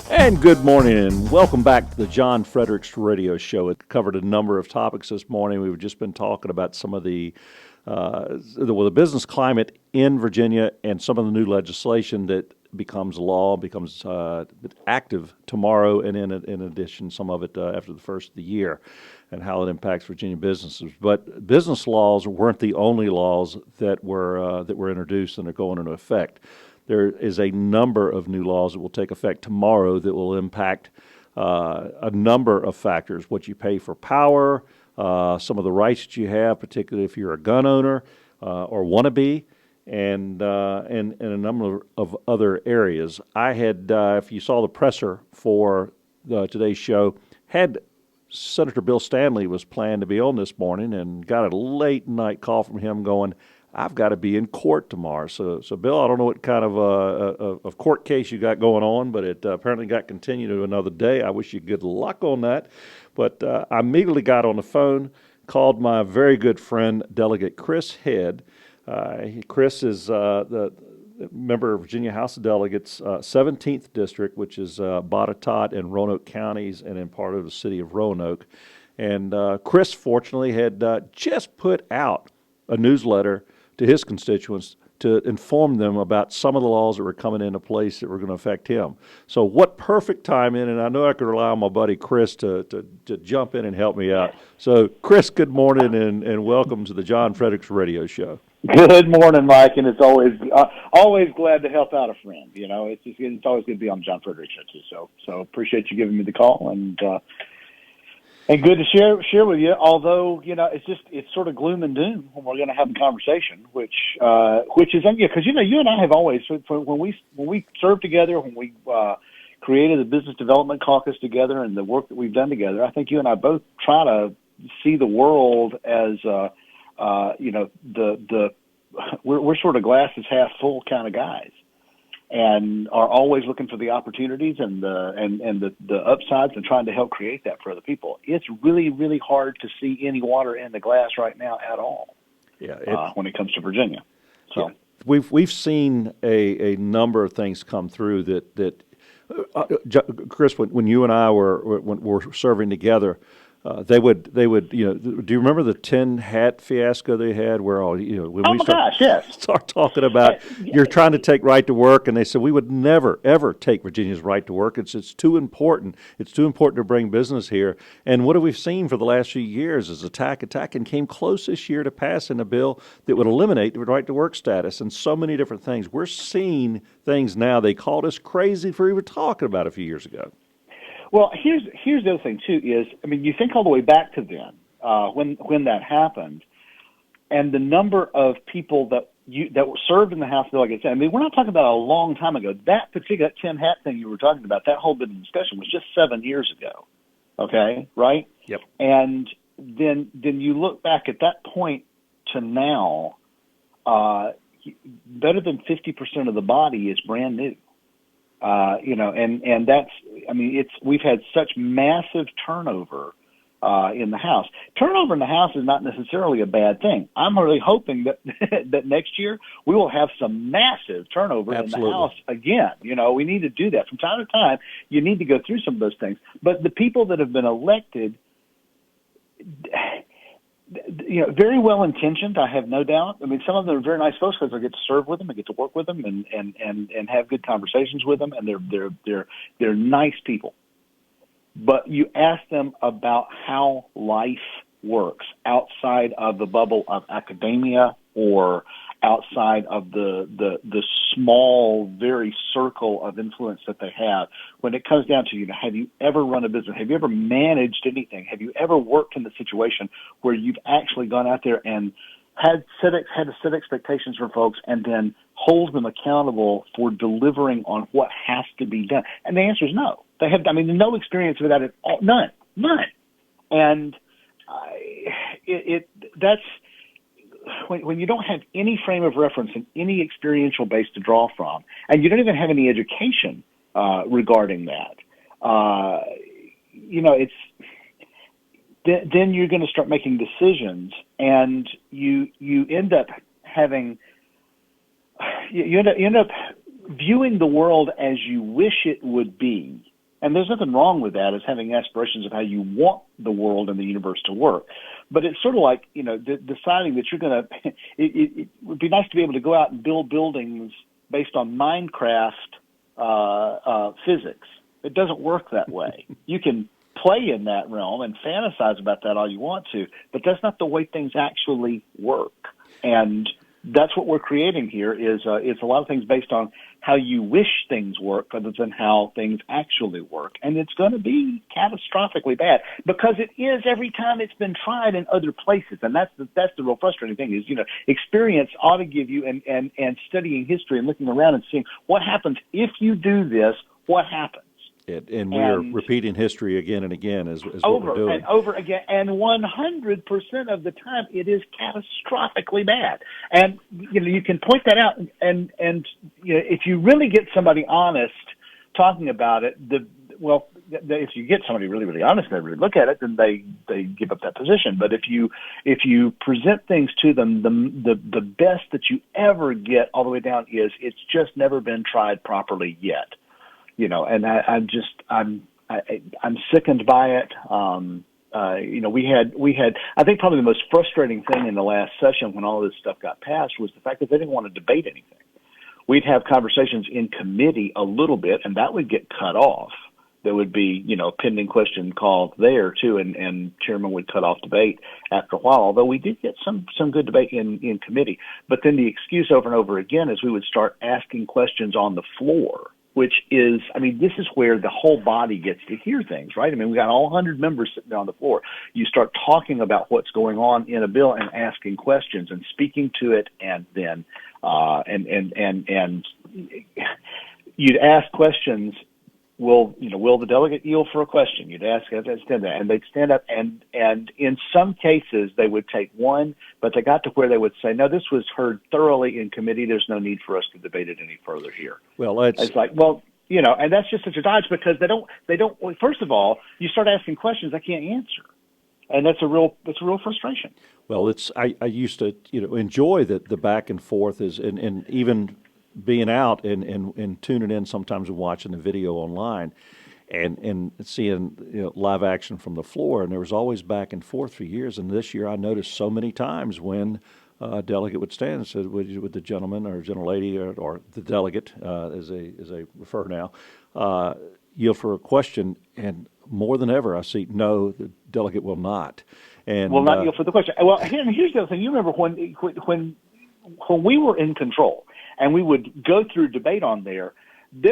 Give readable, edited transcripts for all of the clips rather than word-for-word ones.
And good morning, and welcome back to the John Fredericks Radio Show. It covered a number of topics this morning. We've just been talking about some of the business climate in Virginia and some of the new legislation that becomes law, becomes active tomorrow, and in addition, some of it after the first of the year, and how it impacts Virginia businesses. But business laws weren't the only laws that were introduced and are going into effect. There is a number of new laws that will take effect tomorrow that will impact a number of factors: what you pay for power, some of the rights that you have, particularly if you're a gun owner or want to be, and a number of other areas. I had, if you saw the presser for today's show, had Senator Bill Stanley was planned to be on this morning, and got a late night call from him going, I've got to be in court tomorrow. So Bill, I don't know what kind of court case you got going on, but it apparently got continued to another day. I wish you good luck on that. But I immediately got on the phone, called my very good friend, Delegate Chris Head. Chris is the member of Virginia House of Delegates, 17th District, which is Botetourt and Roanoke counties, and in part of the city of Roanoke. And Chris, fortunately, had just put out a newsletter to his constituents to inform them about some of the laws that were coming into place that were going to affect him. So what perfect timing, and I know I could rely on my buddy Chris to jump in and help me out. So Chris, good morning and welcome to the John Fredericks Radio Show. Good morning, Mike, and it's always glad to help out a friend. You know, it's always good to be on John Fredericks Show too. So appreciate you giving me the call and good to share with you. Although it's sort of gloom and doom when we're going to have a conversation, which is because you and I have always when we served together, when we created the Business Development Caucus together, and the work that we've done together. I think you and I both try to see the world as we're sort of glass is half full kind of guys, and are always looking for the opportunities and the upsides and trying to help create that for other people. It's really, really hard to see any water in the glass right now at all. Yeah, when it comes to Virginia. So yeah. We've seen a number of things come through that Chris, when you and I were serving together. They would, do you remember the tin hat fiasco they had where when start talking about you're trying to take right to work, and they said we would never, ever take Virginia's right to work. It's too important. It's too important to bring business here. And what have we seen for the last few years is attack, and came close this year to passing a bill that would eliminate the right to work status and so many different things. We're seeing things now they called us crazy for even talking about a few years ago. Well, here's the other thing too is, you think all the way back to then when that happened, and the number of people that served in the House of Delegates. We're not talking about a long time ago. That particular tin hat thing you were talking about, that whole bit of discussion was just 7 years ago. Okay, right? Yep. And then you look back at that point to now, better than 50% of the body is brand new. And that's, we've had such massive turnover in the House. Turnover in the House is not necessarily a bad thing. I'm really hoping that that next year we will have some massive turnover Absolutely. in the House again. We need to do that from time to time. You need to go through some of those things. But the people that have been elected, very well intentioned, I have no doubt. Some of them are very nice folks because I get to serve with them, I get to work with them, and have good conversations with them, and they're nice people. But you ask them about how life works outside of the bubble of academia or outside of the small, very circle of influence that they have. When it comes down to, have you ever run a business? Have you ever managed anything? Have you ever worked in the situation where you've actually gone out there and had to set expectations for folks and then hold them accountable for delivering on what has to be done? And the answer is no. They have, no experience with that at all. None. And that's, when you don't have any frame of reference and any experiential base to draw from, and you don't even have any education regarding that, then you're going to start making decisions, and you end up having you end up viewing the world as you wish it would be And there's nothing wrong with that as having aspirations of how you want the world and the universe to work. But it's sort of like, deciding that you're going to, it would be nice to be able to go out and build buildings based on Minecraft physics. It doesn't work that way. You can play in that realm and fantasize about that all you want to, but that's not the way things actually work. And that's what we're creating here is it's a lot of things based on how you wish things work rather than how things actually work. And it's going to be catastrophically bad because it is every time it's been tried in other places. And that's the real frustrating thing is, experience ought to give you and studying history and looking around and seeing what happens if you do this, what happens. And we're repeating history again and again is what we're doing. And over again. And 100% of the time, it is catastrophically bad. And, you can point that out. And if you really get somebody honest talking about it, if you get somebody really, really honest and they really look at it, then they give up that position. But if you present things to them, the best that you ever get all the way down is it's just never been tried properly yet. And I'm sickened by it. We had, I think probably the most frustrating thing in the last session when all this stuff got passed was the fact that they didn't want to debate anything. We'd have conversations in committee a little bit, and that would get cut off. There would be, pending question called there too, and chairman would cut off debate after a while, although we did get some good debate in committee. But then the excuse over and over again is we would start asking questions on the floor, which is, this is where the whole body gets to hear things, right? We got all 100 members sitting on the floor. You start talking about what's going on in a bill and asking questions and speaking to it, and then and you'd ask questions. Will the delegate yield for a question? You'd ask, and they'd stand up, and in some cases they would take one, but they got to where they would say, no, this was heard thoroughly in committee. There's no need for us to debate it any further here. Well, it's like, and that's just such a dodge because they don't. First of all, you start asking questions they can't answer, and that's a real frustration. Well, I used to enjoy the back and forth and even being out and tuning in sometimes and watching the video online and seeing live action from the floor, and there was always back and forth for years. And this year I noticed so many times when a delegate would stand and said, would the gentleman or gentlelady or the delegate, as they refer now, yield for a question, and more than ever I see, no, the delegate will not. And will not yield for the question. Well, here's the other thing. You remember when we were in control, and we would go through debate on there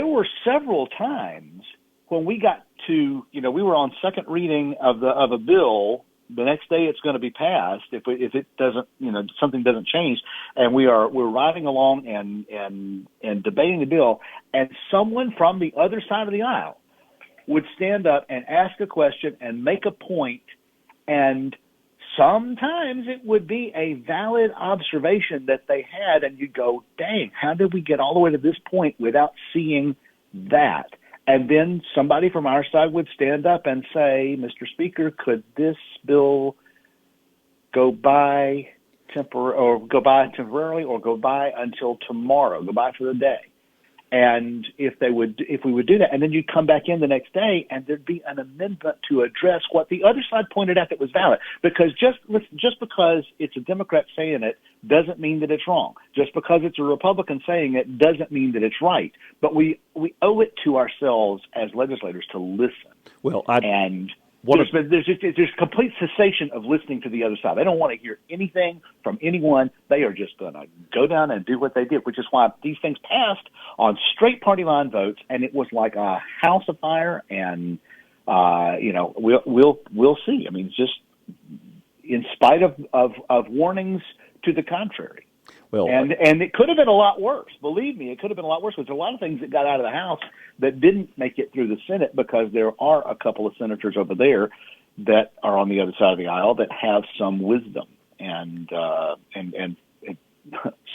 were several times when we got to, we were on second reading of a bill. The next day it's going to be passed if it doesn't, something doesn't change, and we're riding along and debating the bill, and someone from the other side of the aisle would stand up and ask a question and make a point, and sometimes it would be a valid observation that they had, and you go, dang, how did we get all the way to this point without seeing that? And then somebody from our side would stand up and say, Mr. Speaker, could this bill go by temporarily or go by until tomorrow, go by for the day? And if we would do that, and then you'd come back in the next day, and there'd be an amendment to address what the other side pointed out that was valid. Because just because it's a Democrat saying it doesn't mean that it's wrong. Just because it's a Republican saying it doesn't mean that it's right. But we owe it to ourselves as legislators to listen. Well, there's complete cessation of listening to the other side. They don't want to hear anything from anyone. They are just going to go down and do what they did, which is why these things passed on straight party line votes, and it was like a house of fire. And we'll see. Just in spite of warnings to the contrary. Well, and it could have been a lot worse. Believe me, it could have been a lot worse. There's a lot of things that got out of the House that didn't make it through the Senate because there are a couple of senators over there that are on the other side of the aisle that have some wisdom and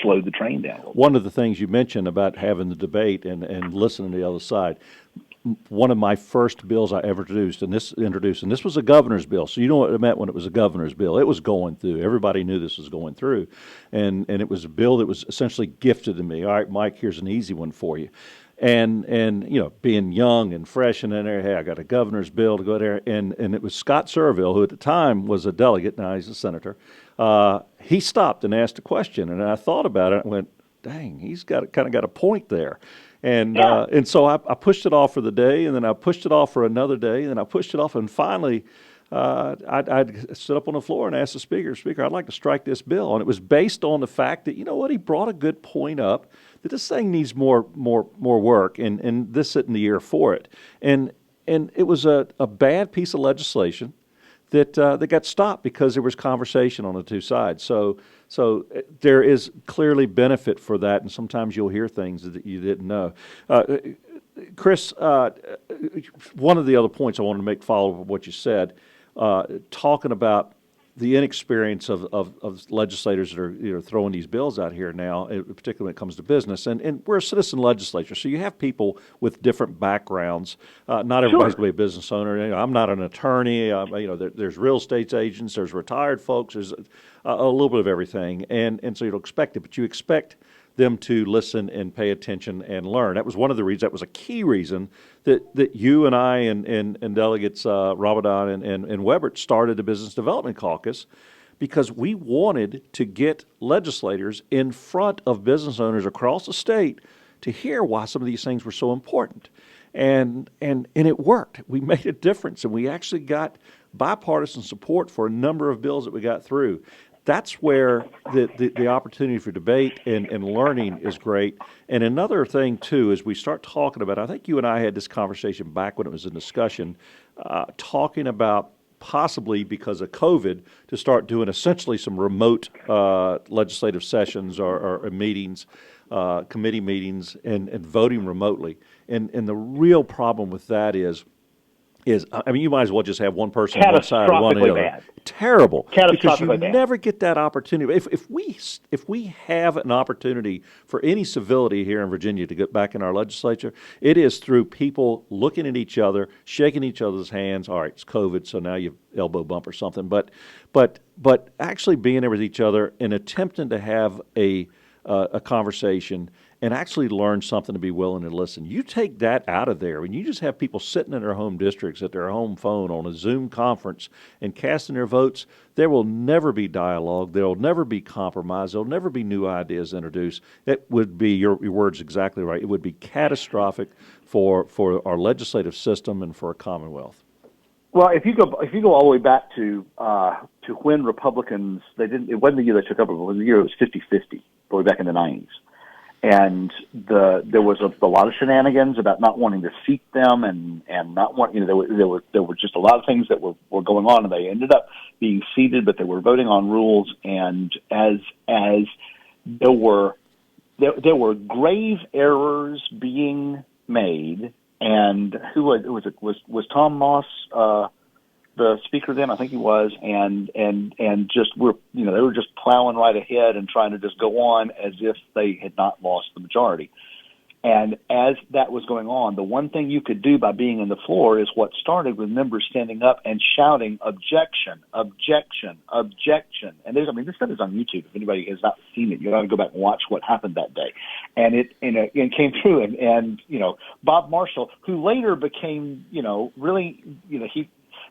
slowed the train down. One of the things you mentioned about having the debate and listening to the other side, one of my first bills I ever introduced, and this was a governor's bill. So you know what it meant when it was a governor's bill. It was going through. Everybody knew this was going through. And it was a bill that was essentially gifted to me. All right, Mike, here's an easy one for you. And being young and fresh and in there, hey, I got a governor's bill to go there, and it was Scott Surville, who at the time was a delegate, now he's a senator. He stopped and asked a question, and I thought about it and went, dang, he's got a point there. And so I pushed it off for the day, and then I pushed it off for another day, and then I pushed it off, and finally I'd stood up on the floor and asked the speaker, I'd like to strike this bill. And it was based on the fact that, he brought a good point up, that this thing needs more work, and this isn't the year for it. And it was a bad piece of legislation that got stopped because there was conversation on the two sides. So there is clearly benefit for that, and sometimes you'll hear things that you didn't know. Chris, one of the other points I wanted to make, follow up with what you said, talking about the inexperience of legislators that are throwing these bills out here now, particularly when it comes to business. And we're a citizen legislature, so you have people with different backgrounds. Not everybody's going to be a business owner. I'm not an attorney. There's real estate agents, there's retired folks, there's a little bit of everything. And so you don't expect it, but you expect them to listen and pay attention and learn. That was one of the reasons, that was a key reason that you and I and delegates Ramadan and Webert started the Business Development Caucus, because we wanted to get legislators in front of business owners across the state to hear why some of these things were so important. And it worked. We made a difference, and we actually got bipartisan support for a number of bills that we got through. That's where the opportunity for debate and learning is great. And another thing, too, is we start talking about, I think you and I had this conversation back when it was in discussion, talking about possibly because of COVID to start doing essentially some remote legislative sessions or meetings, committee meetings, and voting remotely. And the real problem with that is you might as well just have one person on one side and one on the other. Bad. Terrible. Because you bad. never get that opportunity. If we have an opportunity for any civility here in Virginia to get back in our legislature, it is through people looking at each other, shaking each other's hands. All right, it's COVID, so now you elbow bump or something. But actually being there with each other and attempting to have a conversation and actually learn something, to be willing to listen. You take that out of there, and you just have people sitting in their home districts at their home phone on a Zoom conference and casting their votes, there will never be dialogue. There will never be compromise. There will never be new ideas introduced. It would be, your words exactly right, it would be catastrophic for our legislative system and for a commonwealth. Well, if you go all the way back to when Republicans, it wasn't the year they took over, it was the year it was 50-50, way back in the 90s. And there was a lot of shenanigans about not wanting to seat them and not want, there were just a lot of things that were going on, and they ended up being seated, but they were voting on rules. And as there were grave errors being made, and who was it? Was Tom Moss the speaker then? I think he was, and just they were just plowing right ahead and trying to just go on as if they had not lost the majority. And as that was going on, the one thing you could do by being on the floor is what started with members standing up and shouting, "Objection, objection, objection." And this stuff is on YouTube. If anybody has not seen it, you got to go back and watch what happened that day. And it came through, and Bob Marshall, who later became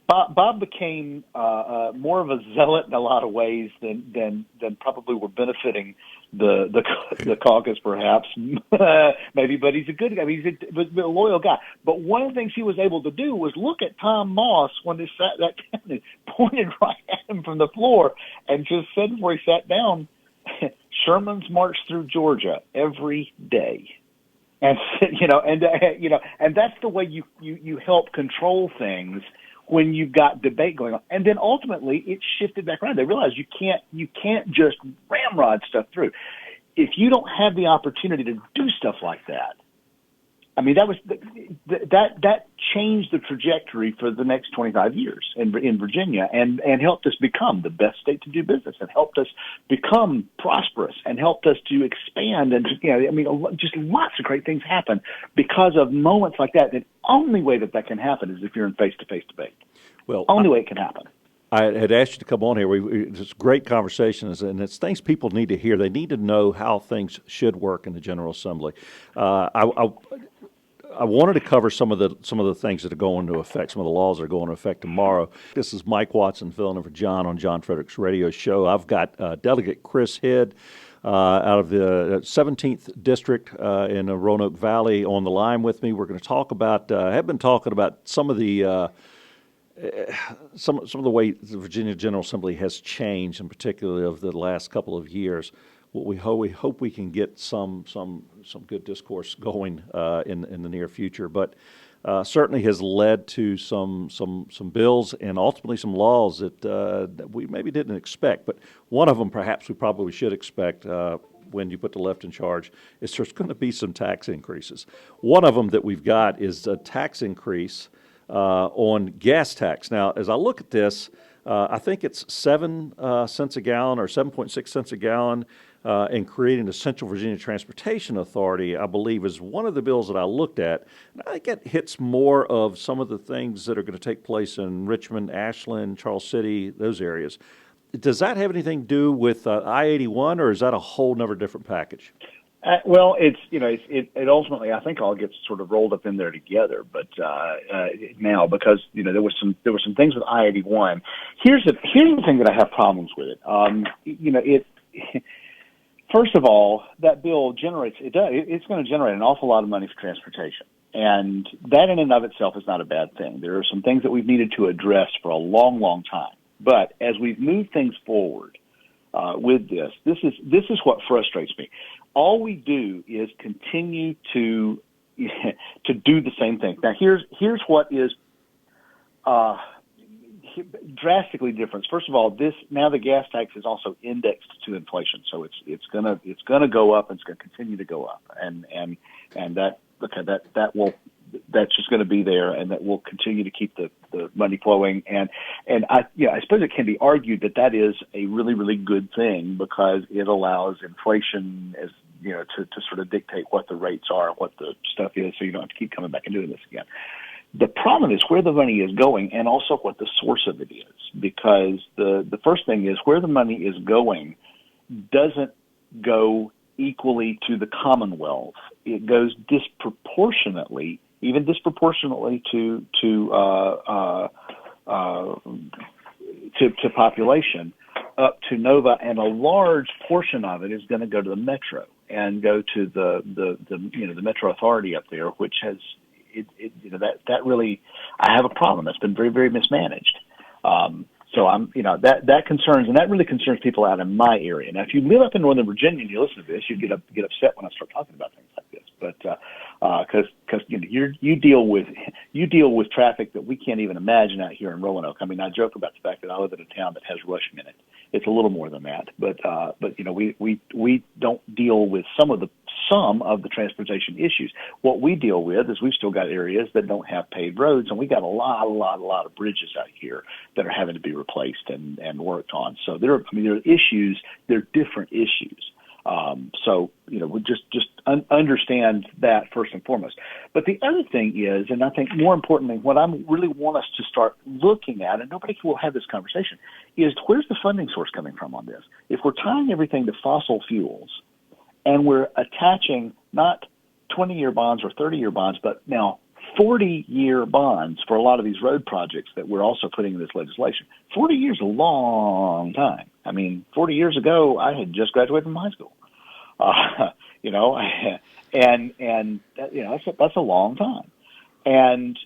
Bob became more of a zealot in a lot of ways than probably were benefiting the caucus, perhaps. Maybe, but he's a good guy. He's a loyal guy. But one of the things he was able to do was look at Tom Moss when they sat that down and pointed right at him from the floor and just said before he sat down, "Sherman's march through Georgia every day." And and that's the way you help control things when you've got debate going on. And then ultimately it shifted back around. They realized you can't just ramrod stuff through. If you don't have the opportunity to do stuff like that, that changed the trajectory for the next 25 years in Virginia and helped us become the best state to do business and helped us become prosperous and helped us to expand. And, just lots of great things happen because of moments like that. The only way that can happen is if you're in face-to-face debate. Well, only way it can happen. I had asked you to come on here. It's great conversations, and it's things people need to hear. They need to know how things should work in the General Assembly. I wanted to cover some of the things that are going into effect, some of the laws that are going into effect tomorrow. This is Mike Watson filling in for John on John Fredericks Radio Show. I've got Delegate Chris Head out of the 17th District in the Roanoke Valley on the line with me. We're going to talk about, have been talking about some of the some of the way the Virginia General Assembly has changed, in particular of the last couple of years. What we hope we can get some good discourse going in the near future, but certainly has led to some bills and ultimately some laws that we maybe didn't expect. But one of them, perhaps we probably should expect. When you put the left in charge, is there's going to be some tax increases. One of them that we've got is a tax increase on gas tax. Now, as I look at this, I think it's 7 cents a gallon or 7.6 cents a gallon, and creating the Central Virginia Transportation Authority, I believe, is one of the bills that I looked at. And I think it hits more of some of the things that are going to take place in Richmond, Ashland, Charles City, those areas. Does that have anything to do with I-81, or is that a whole nother different package? Well, it ultimately, I think, all gets sort of rolled up in there together. But now, because there were some things with I-81. Here's the thing that I have problems with it. First of all, that bill it's going to generate an awful lot of money for transportation, and that in and of itself is not a bad thing. There are some things that we've needed to address for a long, long time. But as we've moved things forward with this is what frustrates me. All we do is continue to do the same thing. Now, here's what is drastically different. First of all, now the gas tax is also indexed to inflation, so it's gonna go up, and it's gonna continue to go up, and that's just going to be there, and that will continue to keep the money flowing. And I suppose it can be argued that is a really, really good thing, because it allows inflation to sort of dictate what the rates are, what the stuff is, so you don't have to keep coming back and doing this again. The problem is where the money is going, and also what the source of it is, because the first thing is where the money is going doesn't go equally to the Commonwealth. It goes disproportionately to population up to Nova, and a large portion of it is going to go to the Metro and go to the Metro Authority up there, which has that really, I have a problem. That's been very, very mismanaged. So that concerns, and that really concerns people out in my area. Now, if you live up in Northern Virginia and you listen to this, you get upset when I start talking about things like this. But because you deal with traffic that we can't even imagine out here in Roanoke. I mean, I joke about the fact that I live in a town that has rushing in it. It's a little more than that, but we don't deal with some of the transportation issues. What we deal with is we've still got areas that don't have paved roads, and we got a lot of bridges out here that are having to be replaced and worked on. So there are issues. They're different issues. So we just understand that first and foremost. But the other thing is, and I think more importantly, what I really want us to start looking at, and nobody will have this conversation, is where's the funding source coming from on this? If we're tying everything to fossil fuels, and we're attaching not 20-year bonds or 30-year bonds, but now 40-year bonds for a lot of these road projects that we're also putting in this legislation. 40 years is a long time. I mean, 40 years ago, I had just graduated from high school. That's a long time. And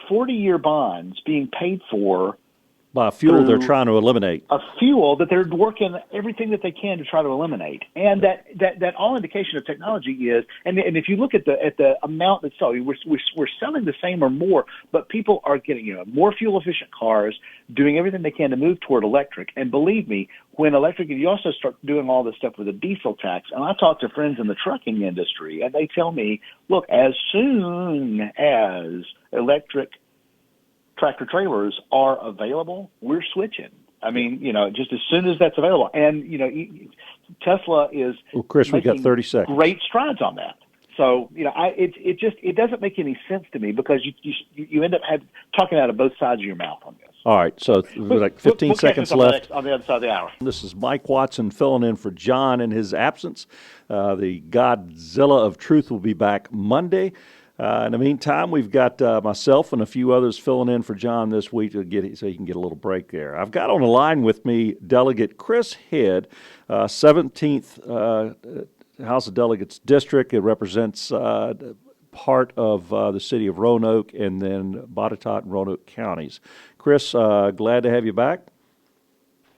40-year bonds being paid for by a fuel they're trying to eliminate. A fuel that they're working everything that they can to try to eliminate. And that all indication of technology is, and if you look at the amount that's sold, we're selling the same or more, but people are getting more fuel efficient cars, doing everything they can to move toward electric. And believe me, when electric, you also start doing all this stuff with a diesel tax. And I talk to friends in the trucking industry, and they tell me, look, as soon as electric tractor trailers are available, we're switching. I mean, just as soon as that's available. And, Tesla is Chris, we got 30 seconds. Great strides on that. So, it doesn't make any sense to me, because you end up talking out of both sides of your mouth on this. All right, so like 15 We'll catch seconds this on left. on the other side of the hour. This is Mike Watson filling in for John in his absence. The Godzilla of Truth will be back Monday. In the meantime, we've got myself and a few others filling in for John this week so he can get a little break there. I've got on the line with me Delegate Chris Head, 17th House of Delegates District. It represents part of the city of Roanoke and then Botetourt and Roanoke counties. Chris, glad to have you back.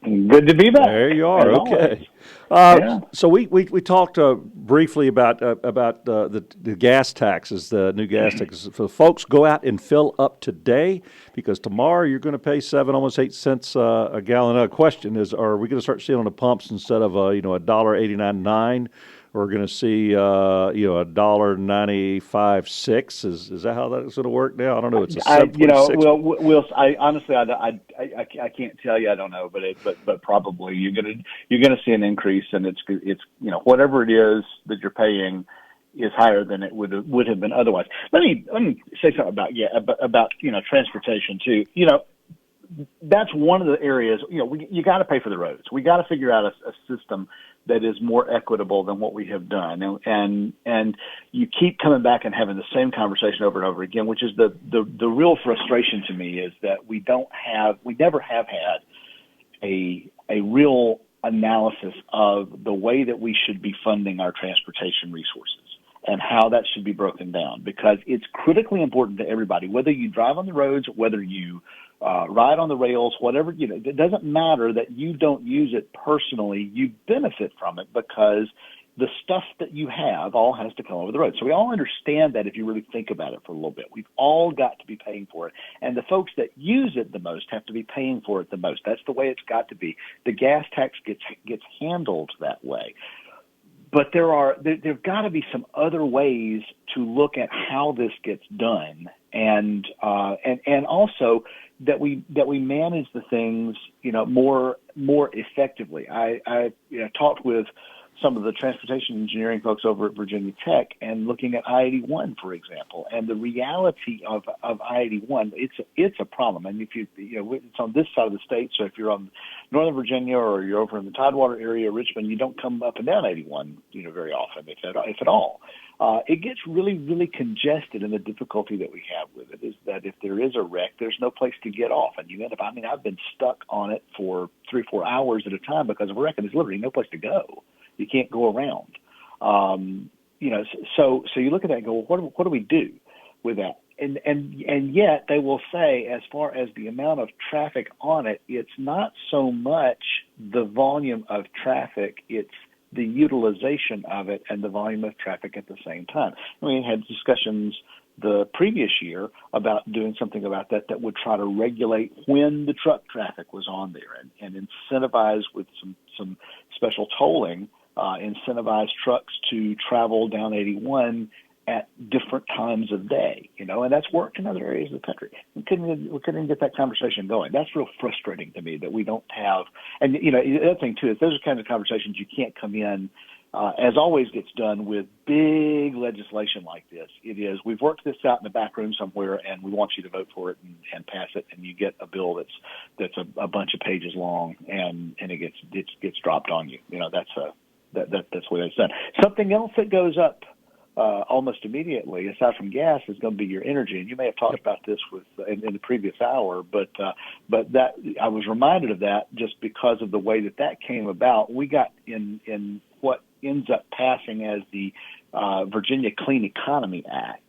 Good to be back. There you are. Okay. Yeah. So we talked briefly about the gas taxes, the new gas taxes. For folks, go out and fill up today because tomorrow you're going to pay almost 8 cents a gallon. The question is, are we going to start seeing on the pumps instead of $1.89.9? We're going to see $1.95.6. Is that how that's going to work now? I don't know. It's a we'll. I honestly, I can't tell you. I don't know, but probably you're going to see an increase, and it's whatever it is that you're paying is higher than it would have been otherwise. Let me say something about transportation too. That's one of the areas. You got to pay for the roads. We got to figure out a system that is more equitable than what we have done, and you keep coming back and having the same conversation over and over again, which is the real frustration to me is that we never have had a real analysis of the way that we should be funding our transportation resources and how that should be broken down, because it's critically important to everybody, whether you drive on the roads, whether you ride on the rails, whatever, it doesn't matter that you don't use it personally. You benefit from it because the stuff that you have all has to come over the road. So we all understand that if you really think about it for a little bit. We've all got to be paying for it. And the folks that use it the most have to be paying for it the most. That's the way it's got to be. The gas tax gets handled that way. But there've got to be some other ways to look at how this gets done, and also that we manage the things more effectively. I talked with some of the transportation engineering folks over at Virginia Tech and looking at I-81, for example, and the reality of I-81, it's a problem. And if it's on this side of the state, so if you're on Northern Virginia or you're over in the Tidewater area, Richmond, you don't come up and down 81, very often, if at all. It gets really, really congested, and the difficulty that we have with it is that if there is a wreck, there's no place to get off, and you end up. I've been stuck on it for 3-4 hours at a time because of a wreck, and there's literally no place to go. You can't go around. So you look at that and go, well, what do we do with that? And yet they will say, as far as the amount of traffic on it, it's not so much the volume of traffic, it's the utilization of it and the volume of traffic at the same time. We had discussions the previous year about doing something about that would try to regulate when the truck traffic was on there and incentivize with some special tolling, incentivize trucks to travel down 81 at different times of day, and that's worked in other areas of the country. We couldn't get that conversation going. That's real frustrating to me that we don't have. And the other thing too is those are kind of conversations you can't come in, as always gets done with big legislation like this. It is, we've worked this out in the back room somewhere, and we want you to vote for it and pass it, and you get a bill that's a bunch of pages long, and it gets dropped on you. That's the way it's done. Something else that goes up almost immediately, aside from gas, is going to be your energy. And you may have talked about this in the previous hour, but that I was reminded of that just because of the way that came about. We got in what ends up passing as the Virginia Clean Economy Act.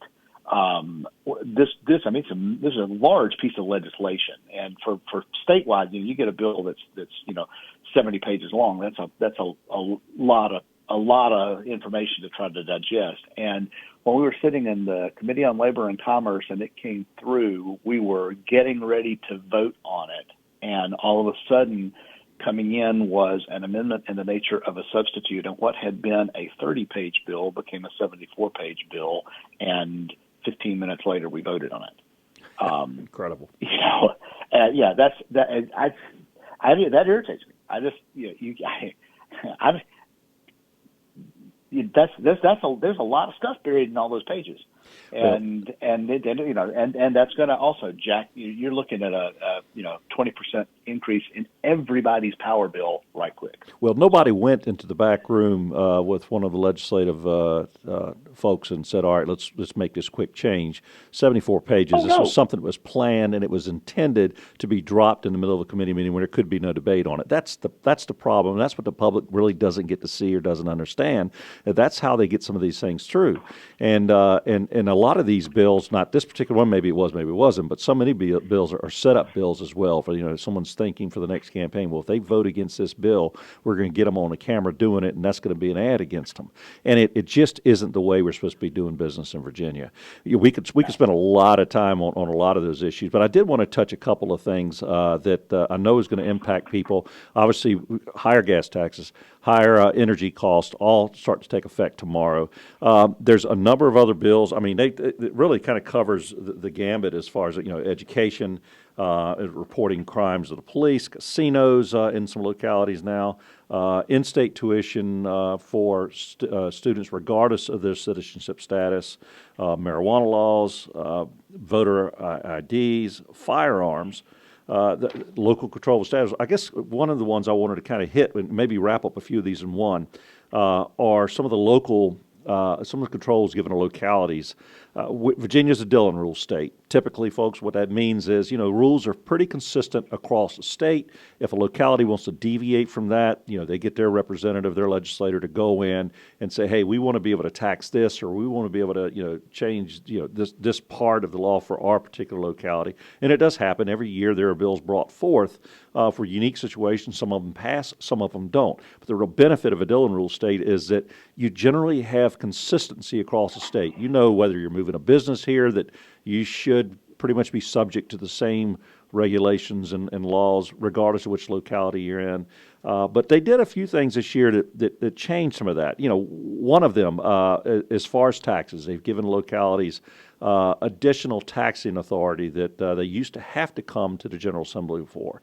This is a large piece of legislation, and for statewide, you get a bill that's 70 pages long. That's a lot of information to try to digest. And when we were sitting in the Committee on Labor and Commerce and it came through, we were getting ready to vote on it, and all of a sudden coming in was an amendment in the nature of a substitute, and what had been a 30-page bill became a 74-page bill, and 15 minutes later we voted on it. Incredible. That irritates me. There's a lot of stuff buried in all those pages. And that's going to also jack. You're looking at a 20% increase in everybody's power bill right quick. Well, nobody went into the back room with one of the legislative folks and said, "All right, let's make this quick change." 74 pages. This was something that was planned, and it was intended to be dropped in the middle of a committee meeting where there could be no debate on it. That's the problem. That's what the public really doesn't get to see or doesn't understand. That's how they get some of these things through, and a lot of these bills, not this particular one, maybe it was, maybe it wasn't, but so many bills are set-up bills as well for someone's thinking for the next campaign. Well, if they vote against this bill, we're going to get them on the camera doing it, and that's going to be an ad against them. And it just isn't the way we're supposed to be doing business in Virginia. We could spend a lot of time on a lot of those issues, but I did want to touch a couple of things that I know is going to impact people. Obviously, higher gas taxes, higher energy costs, all start to take effect tomorrow. There's a number of other bills. I mean, it really kind of covers the gambit as far as education, reporting crimes to the police, casinos in some localities now, in-state tuition for students regardless of their citizenship status, marijuana laws, voter IDs, firearms. The local control of status. I guess one of the ones I wanted to kind of hit and maybe wrap up a few of these in one are some of the local some of the controls given to localities. Virginia's a Dillon rule state. Typically, folks, what that means is, rules are pretty consistent across the state. If a locality wants to deviate from that, they get their representative, their legislator to go in and say, hey, we want to be able to tax this, or we want to be able to, change, this part of the law for our particular locality. And it does happen. Every year there are bills brought forth for unique situations. Some of them pass, some of them don't. But the real benefit of a Dillon rule state is that you generally have consistency across the state. Whether you're moving a business here, that you should pretty much be subject to the same regulations and laws regardless of which locality you're in. But they did a few things this year that changed some of that. One of them, as far as taxes, they've given localities additional taxing authority that they used to have to come to the General Assembly for.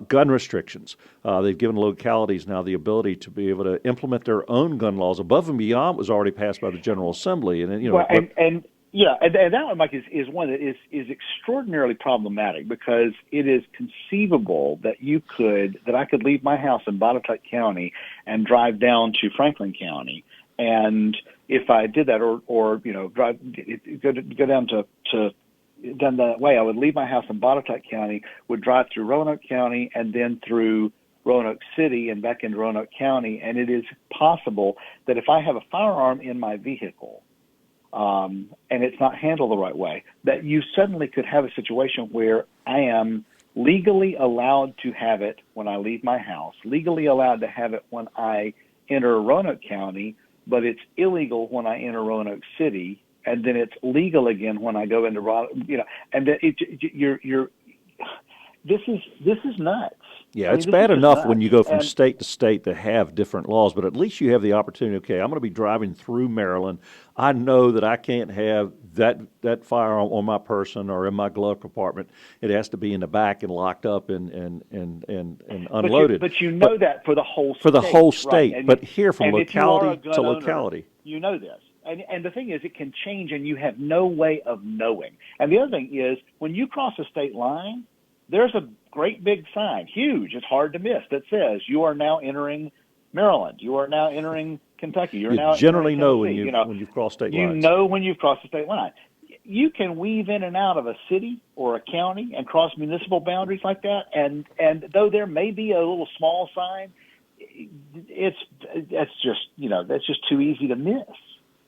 Gun restrictions. They've given localities now the ability to be able to implement their own gun laws above and beyond what was already passed by the General Assembly. And and that one, Mike, is one that is extraordinarily problematic because it is conceivable that I could leave my house in Botetourt County and drive down to Franklin County, and if I did that, go down down that way, I would leave my house in Botetourt County, would drive through Roanoke County, and then through Roanoke City and back into Roanoke County. And it is possible that if I have a firearm in my vehicle, and it's not handled the right way, that you suddenly could have a situation where I am legally allowed to have it when I leave my house, legally allowed to have it when I enter Roanoke County, but it's illegal when I enter Roanoke City, and then it's legal again when I go into and this is nuts. Yeah, it's bad enough when you go from state to state to have different laws, but at least you have the opportunity, okay, I'm going to be driving through Maryland. I know that I can't have that firearm on my person or in my glove compartment. It has to be in the back and locked up and unloaded. But that for the whole state. For the whole state, right? But here from locality to locality. You know this. And the thing is, it can change and you have no way of knowing. And the other thing is, when you cross a state line, there's a great big sign, huge, it's hard to miss, that says you are now entering Maryland, you are now entering Kentucky, you generally know when you've crossed state lines. You know when you've crossed the state line. You can weave in and out of a city or a county and cross municipal boundaries like that, and though there may be a little small sign, that's just too easy to miss.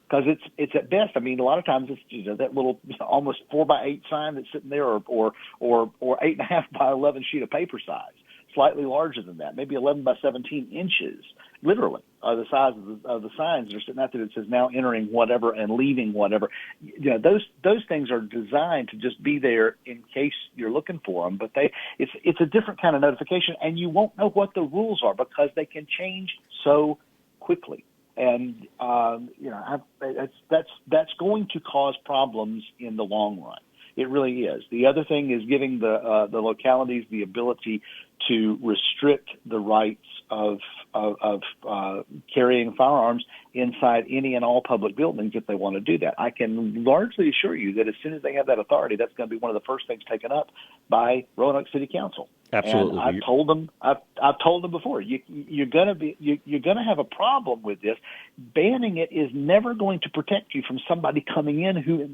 Because it's at best. I mean, a lot of times it's that little almost 4x8 sign that's sitting there, or 8.5 by 11 sheet of paper size, slightly larger than that, maybe 11 by 17 inches, literally, the size of the signs that are sitting out there that says now entering whatever and leaving whatever. Those things are designed to just be there in case you're looking for them. But it's a different kind of notification, and you won't know what the rules are because they can change so quickly. And that's going to cause problems in the long run. It really is. The other thing is giving the localities the ability to restrict the rights of carrying firearms inside any and all public buildings if they want to do that. I can largely assure you that as soon as they have that authority, that's going to be one of the first things taken up by Roanoke City Council. Absolutely. And I've told them before, you're going to have a problem with this. Banning it is never going to protect you from somebody coming in who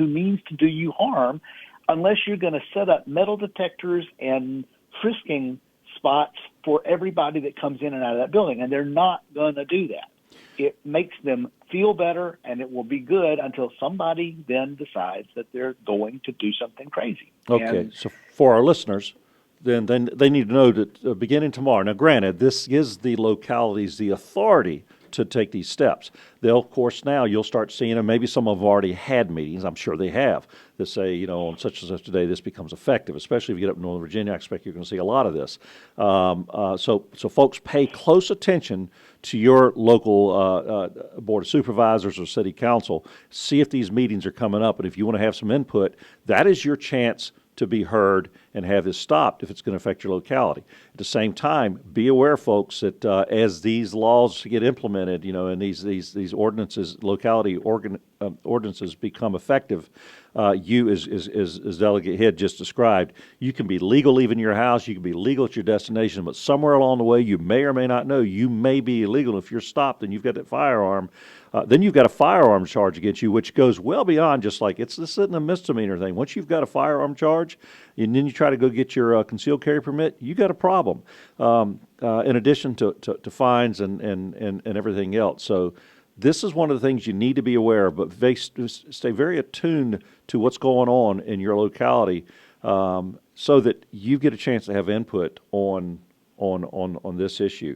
means to do you harm, unless you're going to set up metal detectors and frisking spots for everybody that comes in and out of that building, and they're not going to do that. It makes them feel better, and it will be good until somebody then decides that they're going to do something crazy. Okay, so for our listeners, then they need to know that beginning tomorrow, now granted, this gives the localities the authority to take these steps. They'll, of course, now you'll start seeing them. Maybe some have already had meetings, I'm sure they have, that say, on such and such a day this becomes effective, especially if you get up in Northern Virginia. I expect you're going to see a lot of this. So folks, pay close attention to your local Board of Supervisors or City Council. See if these meetings are coming up, and if you want to have some input, that is your chance to be heard and have this stopped if it's going to affect your locality. At the same time, be aware, folks, that as these laws get implemented, and these ordinances, ordinances become effective, you, as Delegate Head just described, you can be legal leaving your house, you can be legal at your destination, but somewhere along the way, you may or may not know, you may be illegal. If you're stopped and you've got that firearm, then you've got a firearm charge against you, which goes well beyond just like this isn't a misdemeanor thing. Once you've got a firearm charge, and then you try to go get your concealed carry permit, you got a problem. In addition to fines and everything else. So this is one of the things you need to be aware of, but stay very attuned to what's going on in your locality, so that you get a chance to have input on this issue.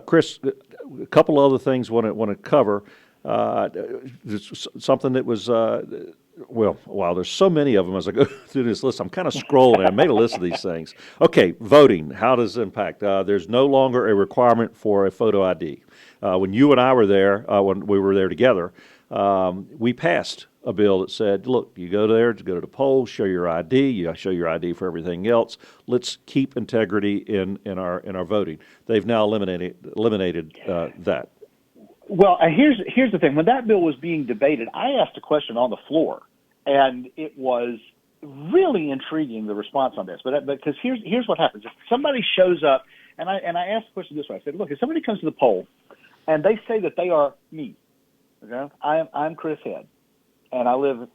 Chris, a couple other things want to cover. Something that was wow, there's so many of them as I go through this list. I'm kind of scrolling. I made a list of these things. Okay, voting. How does it impact? There's no longer a requirement for a photo ID. When you and I were there, when we were there together, we passed a bill that said, look, you go there to go to the poll, show your ID, you show your ID for everything else. Let's keep integrity in our voting. They've now eliminated that. Well, here's the thing. When that bill was being debated, I asked a question on the floor, and it was really intriguing, the response on this. But because here's what happens: if somebody shows up, and I asked the question this way, I said, look, if somebody comes to the poll and they say that they are me, okay, I'm Chris Head, and I live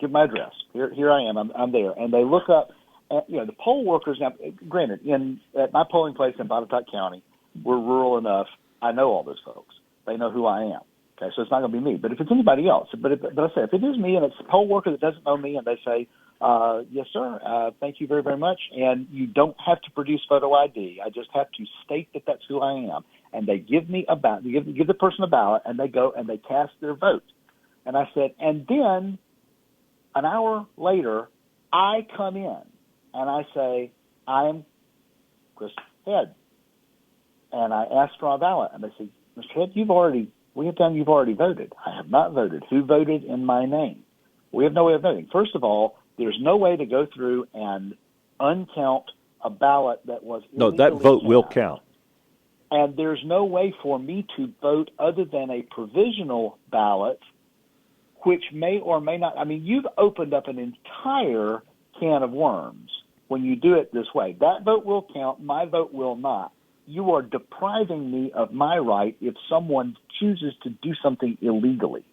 give my address. Here I am. I'm there, and they look up. The poll workers. Now, granted, at my polling place in Botetourt County, we're rural enough. I know all those folks. They know who I am. Okay, so it's not going to be me. But if it's anybody else, but I say if it is me and it's a poll worker that doesn't know me, and they say, "Yes, sir, thank you very, very much," and you don't have to produce photo ID. I just have to state that that's who I am, and they give me give the person a ballot, and they go and they cast their vote. And I said, and then an hour later, I come in and I say, I'm Chris Head, and I ask for a ballot, and they say, Mr. Head, you've already voted. I have not voted. Who voted in my name? We have no way of voting. First of all, there's no way to go through and uncount a ballot that was illegally that vote cast. will count. And there's no way for me to vote other than a provisional ballot, which may or may not. I mean, you've opened up an entire can of worms when you do it this way. That vote will count. My vote will not. You are depriving me of my right if someone chooses to do something illegally.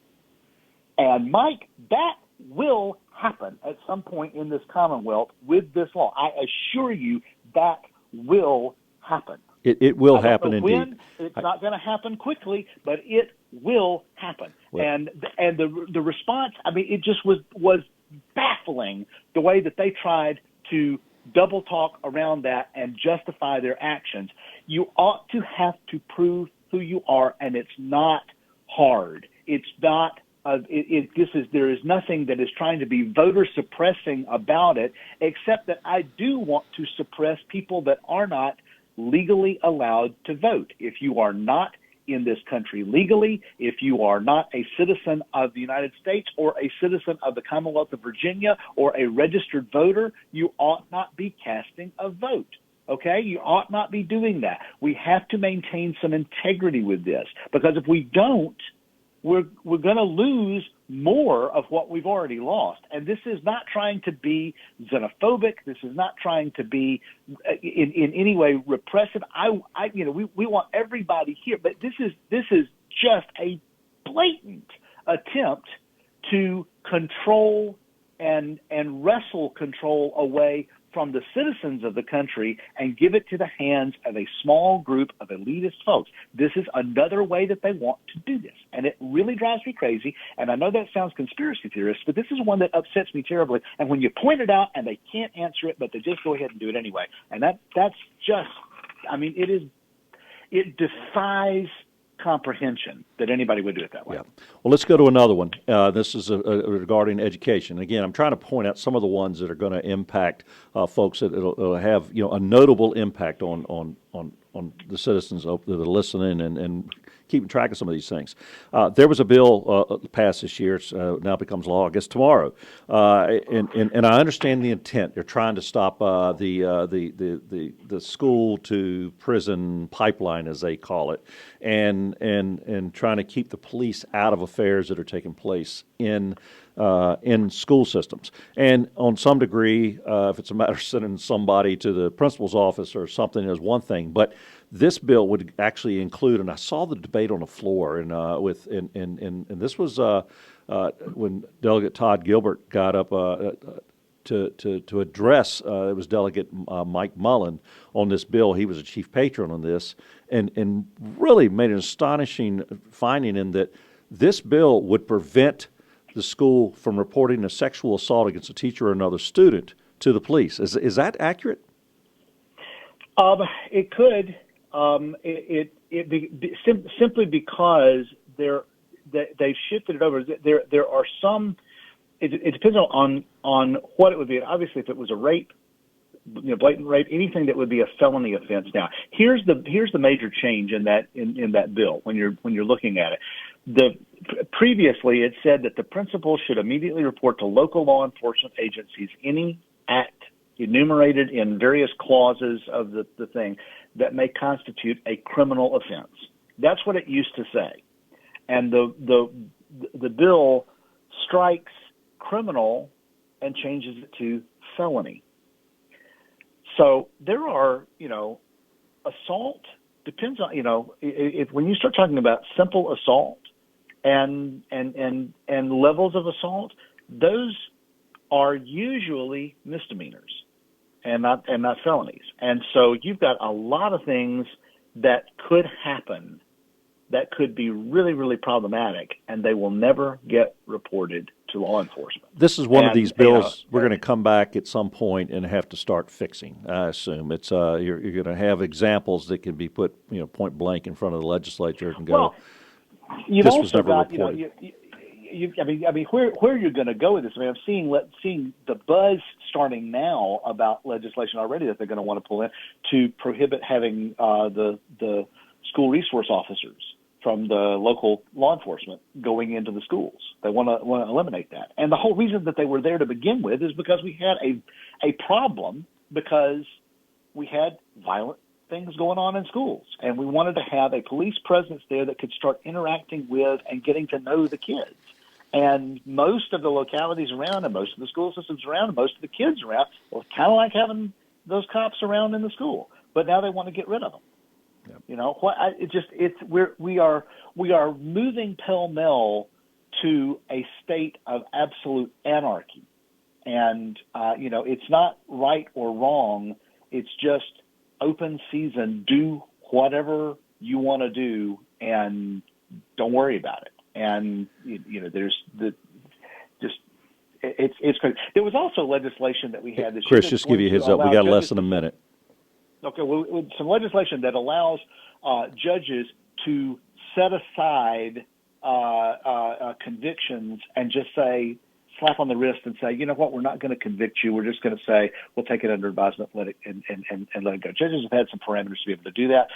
And, Mike, that will happen at some point in this Commonwealth with this law. I assure you that will happen. It will happen indeed. When. It's not going to happen quickly, but it will happen. Well, and the response, I mean, it just was baffling the way that they tried to double talk around that and justify their actions. You ought to have to prove who you are, and it's not hard. It's not. There is nothing that is trying to be voter suppressing about it, except that I do want to suppress people that are not legally allowed to vote. If you are not in this country legally, if you are not a citizen of the United States or a citizen of the Commonwealth of Virginia or a registered voter, you ought not be casting a vote. Okay, you ought not be doing that. We have to maintain some integrity with this, because if we don't, we're going to lose more of what we've already lost. And this is not trying to be xenophobic. This is not trying to be in any way repressive. We want everybody here, but this is just a blatant attempt to control and wrestle control away from the citizens of the country and give it to the hands of a small group of elitist folks. This is another way that they want to do this. And it really drives me crazy. And I know that sounds conspiracy theorist, but this is one that upsets me terribly. And when you point it out and they can't answer it, but they just go ahead and do it anyway. And that's just, I mean, it defies comprehension that anybody would do it that way. Yeah. Well, let's go to another one. This is regarding education. Again, I'm trying to point out some of the ones that are going to impact folks that it'll have a notable impact on the citizens that are listening and keeping track of some of these things. There was a bill passed this year. It's now becomes law, I guess, tomorrow. And I understand the intent. They're trying to stop the school to prison pipeline, as they call it, and trying to keep the police out of affairs that are taking place in school systems. And on some degree, if it's a matter of sending somebody to the principal's office or something, is one thing. But this bill would actually include, and I saw the debate on the floor, and this was when Delegate Todd Gilbert got up to address. It was Delegate Mike Mullen on this bill. He was a chief patron on this, and really made an astonishing finding in that this bill would prevent the school from reporting a sexual assault against a teacher or another student to the police. Is that accurate? It could. Simply because they've shifted it over. There are some. It depends on what it would be. Obviously, if it was a rape, blatant rape, anything that would be a felony offense. Now, here's the major change in that bill when you're looking at it. Previously, it said that the principal should immediately report to local law enforcement agencies any act enumerated in various clauses of the thing that may constitute a criminal offense. That's what it used to say. And the bill strikes criminal and changes it to felony. So there are, assault depends on, if when you start talking about simple assault and levels of assault, those are usually misdemeanors and not felonies. And so you've got a lot of things that could happen that could be really, really problematic, and they will never get reported to law enforcement. This is one of these bills we're going to come back at some point and have to start fixing. I assume it's you're going to have examples that can be put point blank in front of the legislature and go. Well, you've this also was never got reported. I mean, where you're going to go with this? I mean, I'm seeing the buzz starting now about legislation already that they're going to want to pull in to prohibit having the school resource officers from the local law enforcement going into the schools. They want to eliminate that. And the whole reason that they were there to begin with is because we had a problem because we had violent things going on in schools. And we wanted to have a police presence there that could start interacting with and getting to know the kids. And most of the localities around and most of the school systems around and most of the kids around, well, it's kind of like having those cops around in the school. But now they want to get rid of them. Yep. We are moving pell-mell to a state of absolute anarchy. And, it's not right or wrong. It's just open season. Do whatever you want to do and don't worry about it. And, it's crazy. There was also legislation that we had this year. Chris, just give you a heads up. We got less than a minute. Okay, well, some legislation that allows judges to set aside convictions and just slap on the wrist and say, you know what, we're not going to convict you. We're just going to say we'll take it under advisement, let it and let it go. Judges have had some parameters to be able to do that.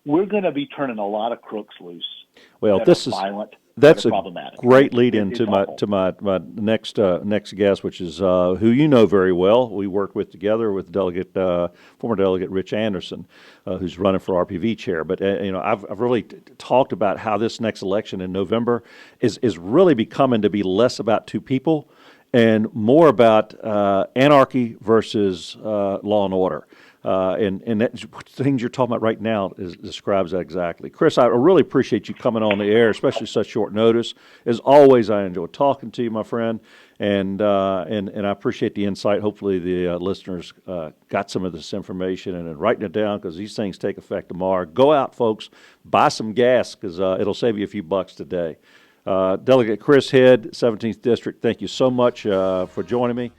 We're going to be turning a lot of crooks loose. Well, this is violent That's are a problematic. great lead It's into my awful. my next guest, which is who you know very well. We work with together with former Delegate Rich Anderson, who's running for RPV chair. But I've really talked about how this next election in November is really becoming to be less about two people and more about anarchy versus law and order. And that things you're talking about right now describes that exactly. Chris, I really appreciate you coming on the air, especially such short notice. As always, I enjoy talking to you, my friend, and I appreciate the insight. Hopefully, the listeners got some of this information and are writing it down, because these things take effect tomorrow. Go out, folks, buy some gas, because it'll save you a few bucks today. Delegate Chris Head, 17th District, thank you so much for joining me.